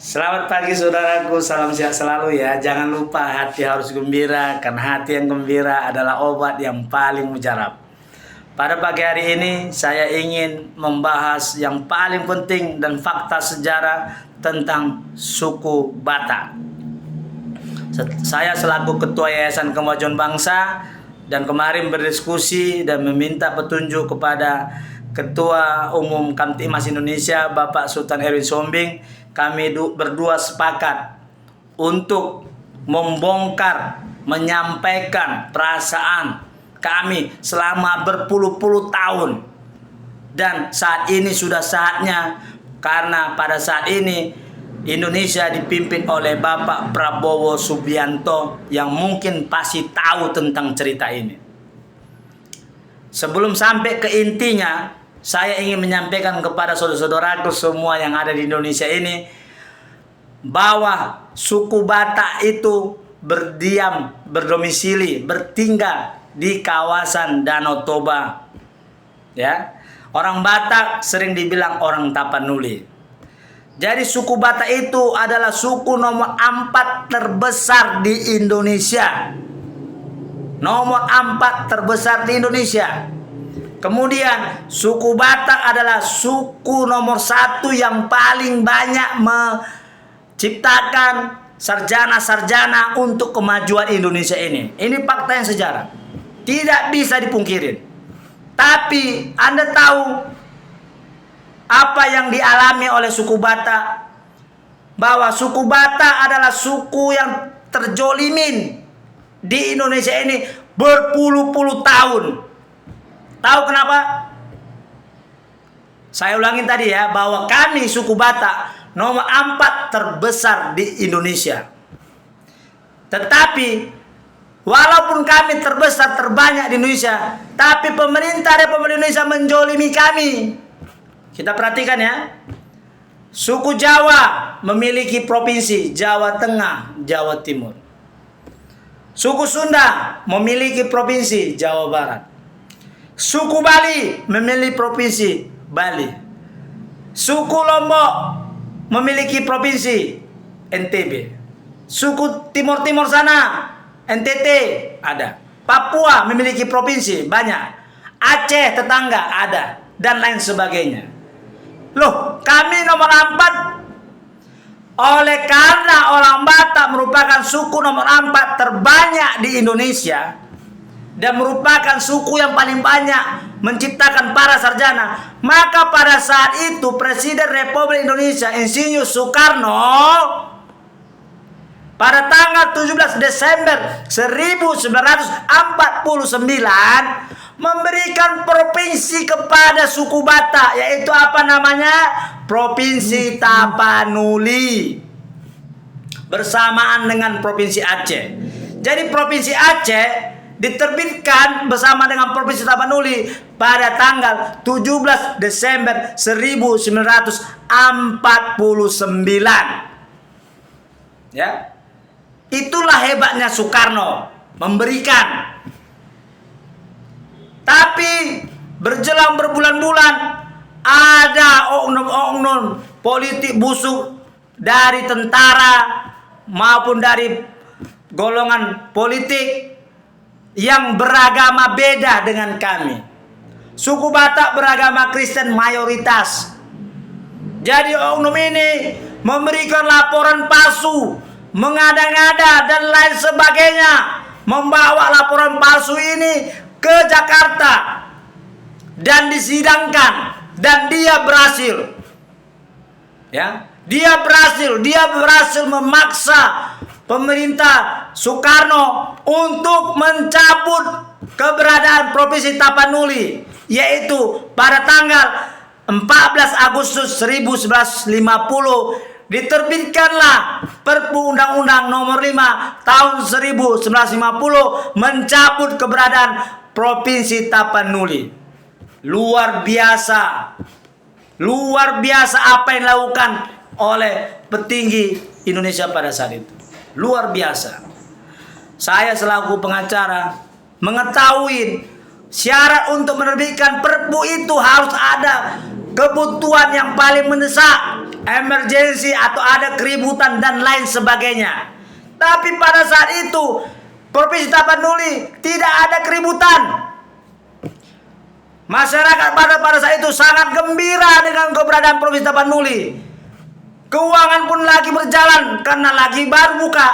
Selamat pagi saudaraku, salam sehat selalu ya. Jangan lupa hati harus gembira, karena hati yang gembira adalah obat yang paling mujarab. Pada pagi hari ini saya ingin membahas yang paling penting dan fakta sejarah tentang suku Batak. Saya selaku Ketua Yayasan Kemajuan Bangsa dan kemarin berdiskusi dan meminta petunjuk kepada Ketua Umum Kamtibmas Indonesia Bapak Sultan Erwin Sombing. Kami berdua sepakat untuk membongkar, menyampaikan perasaan kami selama berpuluh-puluh tahun. Dan saat ini sudah saatnya, karena pada saat ini Indonesia dipimpin oleh Bapak Prabowo Subianto yang mungkin pasti tahu tentang cerita ini. Sebelum sampai ke intinya, saya ingin menyampaikan kepada saudara-saudaraku semua yang ada di Indonesia ini bahwa suku Batak itu berdiam, berdomisili, bertinggal di kawasan Danau Toba. Ya. Orang Batak sering dibilang orang Tapanuli. Jadi suku Batak itu adalah suku nomor 4 terbesar di Indonesia. Nomor 4 terbesar di Indonesia. Kemudian suku Batak adalah suku nomor 1 yang paling banyak menciptakan sarjana-sarjana untuk kemajuan Indonesia ini. Ini fakta yang sejarah. Tidak bisa dipungkirin. Tapi Anda tahu apa yang dialami oleh suku Batak? Bahwa suku Batak adalah suku yang terjolimin di Indonesia ini berpuluh-puluh tahun. Tahu kenapa? Saya ulangin tadi ya, bahwa kami suku Batak nomor 4 terbesar di Indonesia. Tetapi walaupun kami terbesar, terbanyak di Indonesia, tapi pemerintah Republik Indonesia menjolimi kami. Kita perhatikan ya. Suku Jawa memiliki provinsi Jawa Tengah, Jawa Timur. Suku Sunda memiliki provinsi Jawa Barat. Suku Bali memiliki provinsi Bali. Suku Lombok memiliki provinsi NTB. Suku Timur-Timur sana NTT ada. Papua memiliki provinsi banyak. Aceh tetangga ada, dan lain sebagainya. Loh, kami nomor 4 oleh karena orang Batak merupakan suku nomor 4 terbanyak di Indonesia dan merupakan suku yang paling banyak menciptakan para sarjana, maka pada saat itu Presiden Republik Indonesia Insinyur Soekarno pada tanggal 17 Desember 1949 memberikan provinsi kepada suku Batak, yaitu apa namanya? Provinsi Tapanuli, bersamaan dengan Provinsi Aceh. Jadi Provinsi Aceh diterbitkan bersama dengan Provinsi Tapanuli pada tanggal 17 Desember 1949. Ya. Itulah hebatnya Soekarno memberikan. Tapi berjelang berbulan-bulan ada oknum-oknum politik busuk dari tentara maupun dari golongan politik yang beragama beda dengan kami. Suku Batak beragama Kristen mayoritas. Jadi oknum ini memberikan laporan palsu, mengada-ngada dan lain sebagainya, membawa laporan palsu ini ke Jakarta dan disidangkan, dan dia berhasil. Ya, dia berhasil memaksa pemerintah Soekarno untuk mencabut keberadaan Provinsi Tapanuli, yaitu pada tanggal 14 Agustus 1950 diterbitkanlah Perpu Undang-Undang Nomor 5 Tahun 1950 mencabut keberadaan Provinsi Tapanuli. Luar biasa apa yang dilakukan oleh petinggi Indonesia pada saat itu. Luar biasa. Saya selaku pengacara mengetahui syarat untuk menerbitkan perpu itu harus ada kebutuhan yang paling mendesak, emergensi atau ada keributan dan lain sebagainya. Tapi pada saat itu Provinsi Tapanuli tidak ada keributan. Masyarakat pada saat itu sangat gembira dengan keberadaan Provinsi Tapanuli. Keuangan pun lagi berjalan karena lagi baru buka.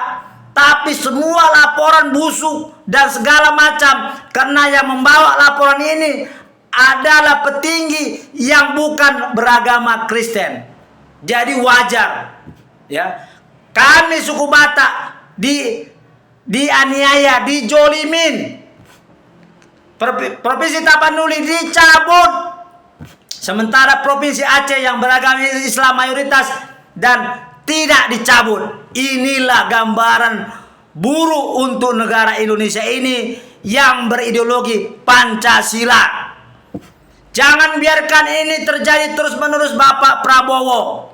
Tapi semua laporan busuk dan segala macam karena yang membawa laporan ini adalah petinggi yang bukan beragama Kristen. Jadi wajar, ya. Kami suku Batak dianiaya, dijolimin. Provinsi Tapanuli dicabut. Sementara Provinsi Aceh yang beragama Islam mayoritas dan tidak dicabut. Inilah gambaran buruk untuk negara Indonesia ini yang berideologi Pancasila. Jangan biarkan ini terjadi terus-menerus, Bapak Prabowo.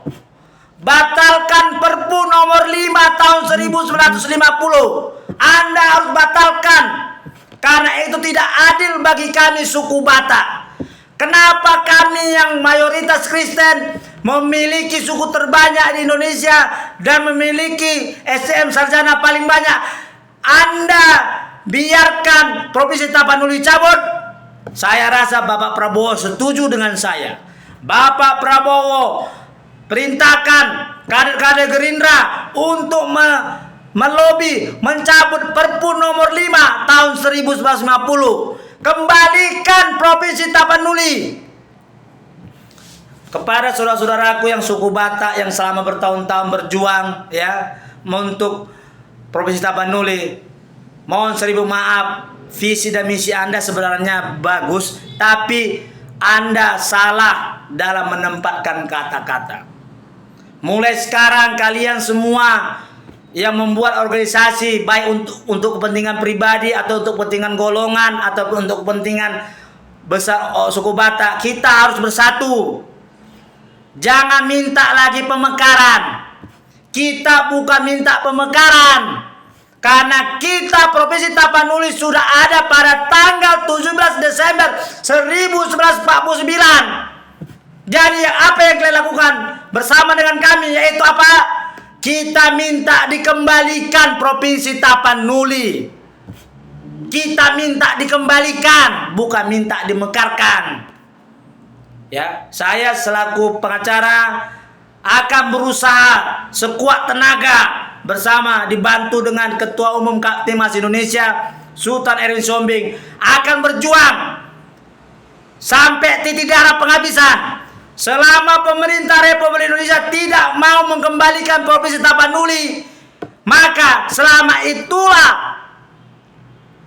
Batalkan Perpu nomor 5 tahun 1950. Anda harus batalkan. Karena itu tidak adil bagi kami suku Batak. Kenapa kami yang mayoritas Kristen memiliki suku terbanyak di Indonesia dan memiliki SDM sarjana paling banyak, Anda biarkan Provinsi Tapanuli cabut? Saya rasa Bapak Prabowo setuju dengan saya. Bapak Prabowo perintahkan kader-kader Gerindra untuk melobi mencabut Perpu nomor 5 tahun 1950. Kembalikan Provinsi Tapanuli. Kepada saudara-saudaraku yang suku Batak yang selama bertahun-tahun berjuang, ya, untuk Provinsi Tapanuli, mohon seribu maaf, visi dan misi Anda sebenarnya bagus, tapi Anda salah dalam menempatkan kata-kata. Mulai sekarang kalian semua yang membuat organisasi, baik untuk kepentingan pribadi atau untuk kepentingan golongan ataupun untuk kepentingan besar suku Batak, kita harus bersatu. Jangan minta lagi pemekaran. Kita bukan minta pemekaran, karena kita Provinsi Tapanuli sudah ada pada tanggal 17 Desember 1949. Jadi apa yang kalian lakukan bersama dengan kami, yaitu apa? Kita minta dikembalikan Provinsi Tapanuli. Kita minta dikembalikan, bukan minta dimekarkan. Ya, saya selaku pengacara akan berusaha sekuat tenaga bersama dibantu dengan Ketua Umum Kaptimas Indonesia Sultan Erwin Sombing akan berjuang sampai titik darah penghabisan. Selama pemerintah Republik Indonesia tidak mau mengembalikan Provinsi Tapanuli, maka selama itulah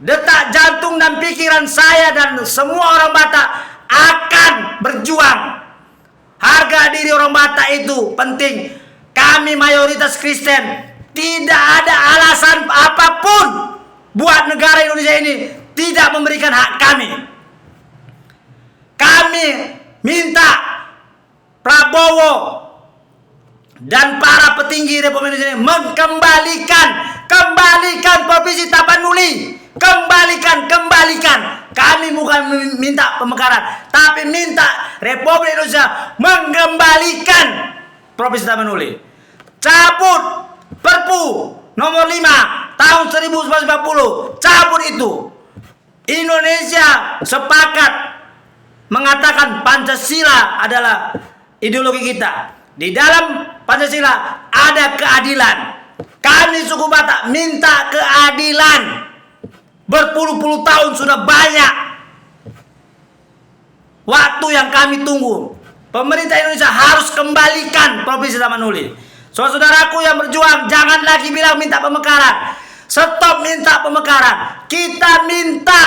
detak jantung dan pikiran saya dan semua orang Batak akan berjuang. Harga diri orang Batak itu penting. Kami mayoritas Kristen, tidak ada alasan apapun buat negara Indonesia ini tidak memberikan hak kami. Kami minta Prabowo dan para petinggi Republik Indonesia ini kembalikan Provinsi Tapanuli, kembalikan. Kami bukan minta pemekaran, tapi minta Republik Indonesia mengembalikan Provinsi Tapanuli. Cabut Perpu nomor 5 tahun 1950, cabut itu. Indonesia sepakat mengatakan Pancasila adalah ideologi kita. Di dalam Pancasila ada keadilan. Kami suku Batak minta keadilan. Berpuluh-puluh tahun sudah banyak waktu yang kami tunggu. Pemerintah Indonesia harus kembalikan Provinsi Tapanuli. Saudaraku yang berjuang, jangan lagi bilang minta pemekaran. Stop minta pemekaran. Kita minta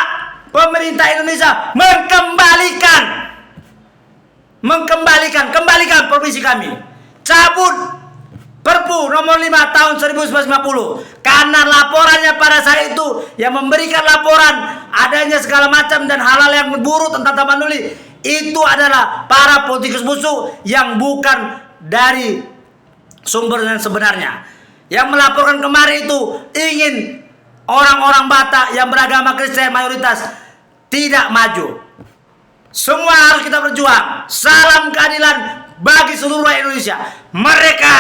pemerintah Indonesia kembalikan provinsi kami. Cabut Perpu nomor 5 tahun 1950. Karena laporannya pada saat itu yang memberikan laporan adanya segala macam dan hal-hal yang buruk tentang Tapanuli itu adalah para politikus musuh yang bukan dari sumber yang sebenarnya. Yang melaporkan kemarin itu ingin orang-orang Batak yang beragama Kristen mayoritas tidak maju. Semua harus kita berjuang. Salam keadilan bagi seluruh Indonesia. Mereka